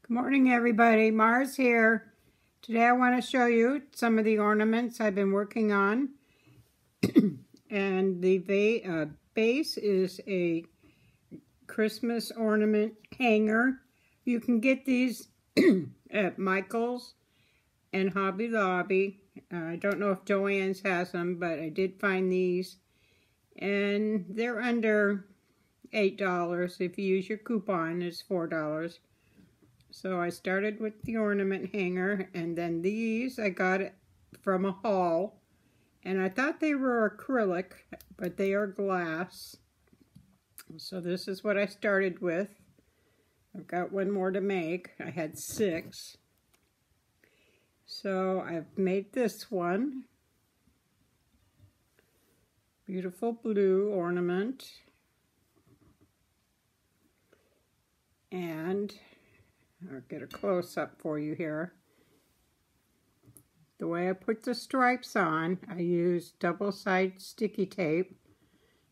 Good morning, everybody. Mars here. Today I want to show you some of the ornaments I've been working on. And the base is a Christmas ornament hanger. You can get these at Michael's and Hobby Lobby. I don't know if Joann's has them, but I did find these. And they're under $8. If you use your coupon, it's $4. So I started with the ornament hanger, and then these I got it from a haul, and I thought they were acrylic, but they are glass. So this is what I started with. I've got one more to make. I had 6. So I've made this one. Beautiful blue ornament. And I'll get a close-up for you here. The way I put the stripes on, I used double-sided sticky tape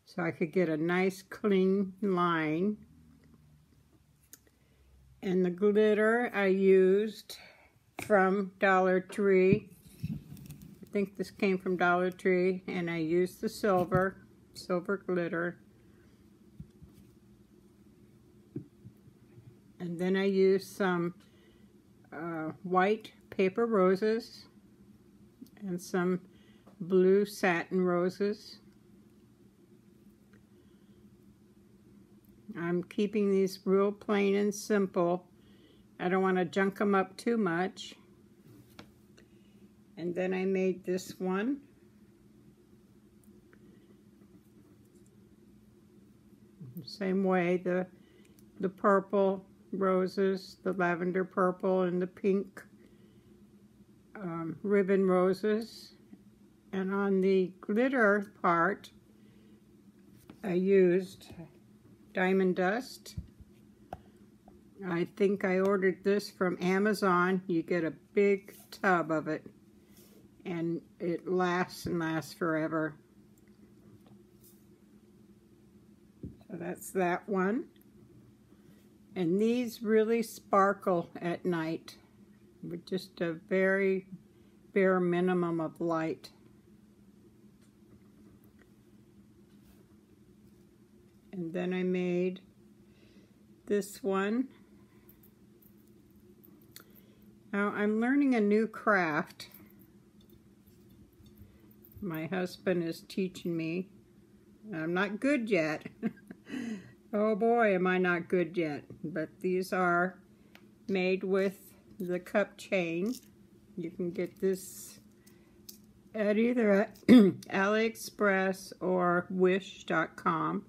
so I could get a nice clean line. And the glitter I used from Dollar Tree. I think this came from Dollar Tree, and I used the silver glitter. And then I used some white paper roses and some blue satin roses. I'm keeping these real plain and simple. I don't want to junk them up too much. And then I made this one. Same way, the purple roses, the lavender purple, and the pink ribbon roses. And on the glitter part, I used diamond dust. I think I ordered this from Amazon. You get a big tub of it, and it lasts and lasts forever. So that's that one. And these really sparkle at night with just a very bare minimum of light. And then I made this one. Now I'm learning a new craft. My husband is teaching me. I'm not good yet. Oh boy, am I not good yet. But these are made with the cup chain. You can get this at either AliExpress or Wish.com.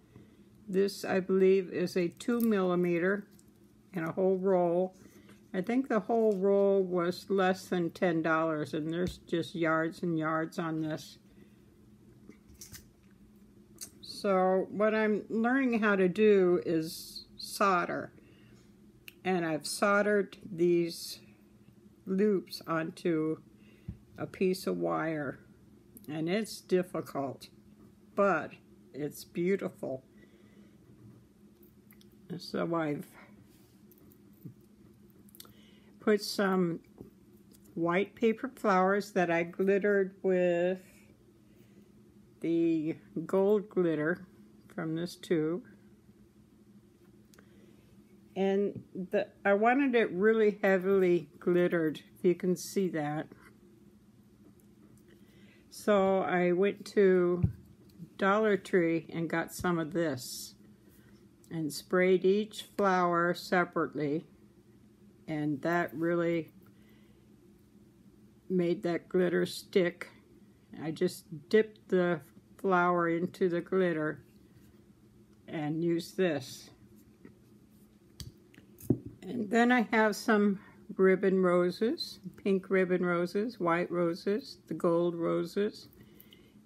This, I believe, is a 2mm and a whole roll. I think the whole roll was less than $10, and there's just yards and yards on this. So what I'm learning how to do is solder. And I've soldered these loops onto a piece of wire. And it's difficult, but it's beautiful. So I've put some white paper flowers that I glittered with the gold glitter from this tube. And I wanted it really heavily glittered, if you can see that. So I went to Dollar Tree and got some of this and sprayed each flower separately, and that really made that glitter stick. I just dipped the flower into the glitter and used this. And then I have some ribbon roses, pink ribbon roses, white roses, the gold roses.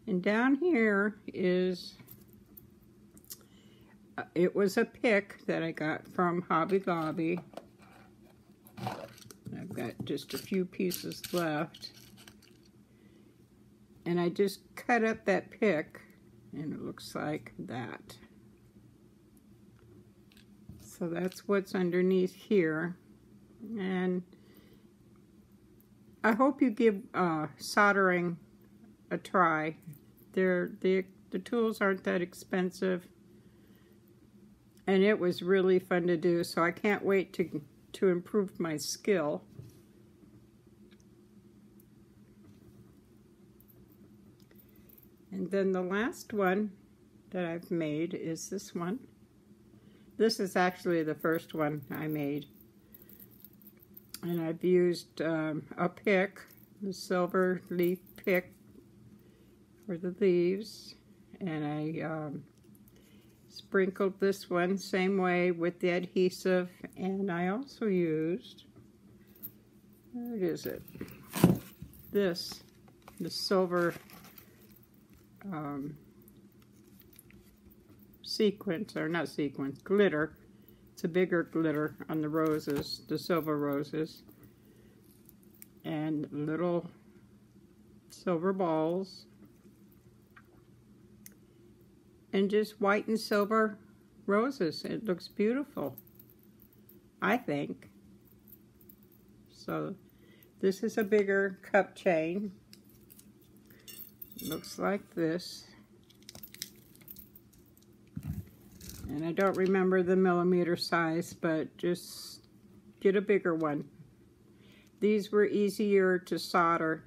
And down here is, it was a pick that I got from Hobby Lobby. I've got just a few pieces left. And I just cut up that pick, and it looks like that. So that's what's underneath here. And I hope you give soldering a try. The tools aren't that expensive, and it was really fun to do, so I can't wait to improve my skill. And then the last one that I've made is this one. This is actually the first one I made. And I've used a pick, the silver leaf pick for the leaves. And I sprinkled this one same way with the adhesive. And I also used, where is it? This, the silver sequence, or not sequence, glitter. It's a bigger glitter on the roses, the silver roses, and little silver balls, and just white and silver roses. It looks beautiful, I think. So this is a bigger cup chain. Looks like this. And I don't remember the millimeter size, but just get a bigger one. These were easier to solder.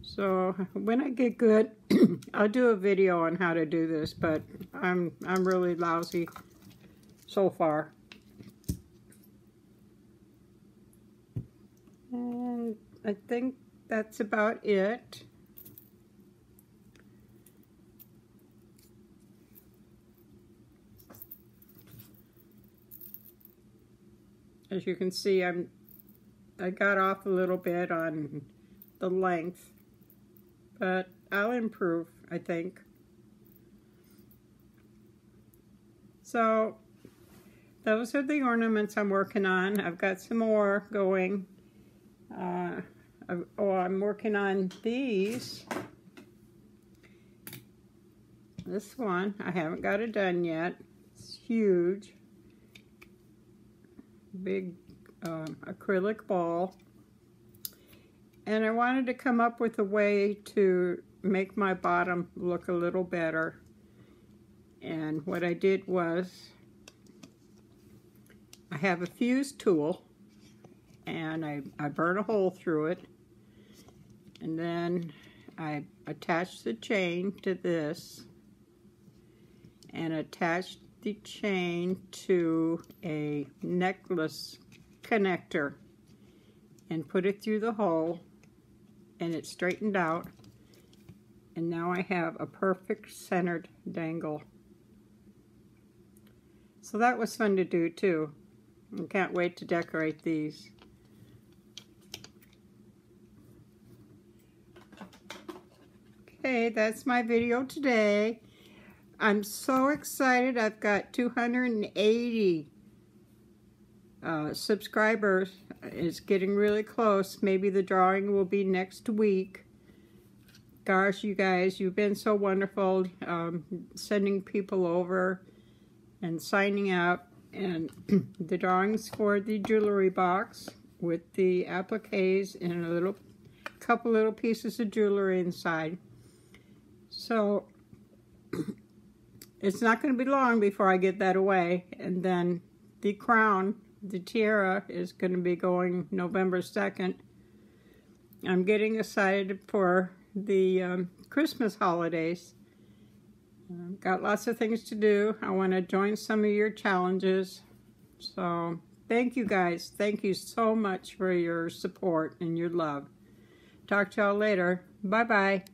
So when I get good, I'll do a video on how to do this, but I'm really lousy so far. And I think that's about it. As you can see, I got off a little bit on the length, but I'll improve, I think. So those are the ornaments I'm working on. I've got some more going. I'm working on these. This one, I haven't got it done yet. It's huge. Big acrylic ball. And I wanted to come up with a way to make my bottom look a little better. And what I did was, I have a fuse tool, and I burn a hole through it, and then I attach the chain to this, and attach the chain to a necklace connector, and put it through the hole, and it straightened out, and now I have a perfect centered dangle. So that was fun to do too. I can't wait to decorate these. Okay, that's my video today. I'm so excited. I've got 280 subscribers. It's getting really close. Maybe the drawing will be next week. Gosh, you guys, you've been so wonderful, sending people over and signing up. And the drawings for the jewelry box with the appliques and a couple little pieces of jewelry inside. So it's not going to be long before I get that away. And then the crown, the tiara, is going to be going November 2nd. I'm getting excited for the Christmas holidays. Got lots of things to do. I want to join some of your challenges. So thank you guys. Thank you so much for your support and your love. Talk to y'all later. Bye-bye.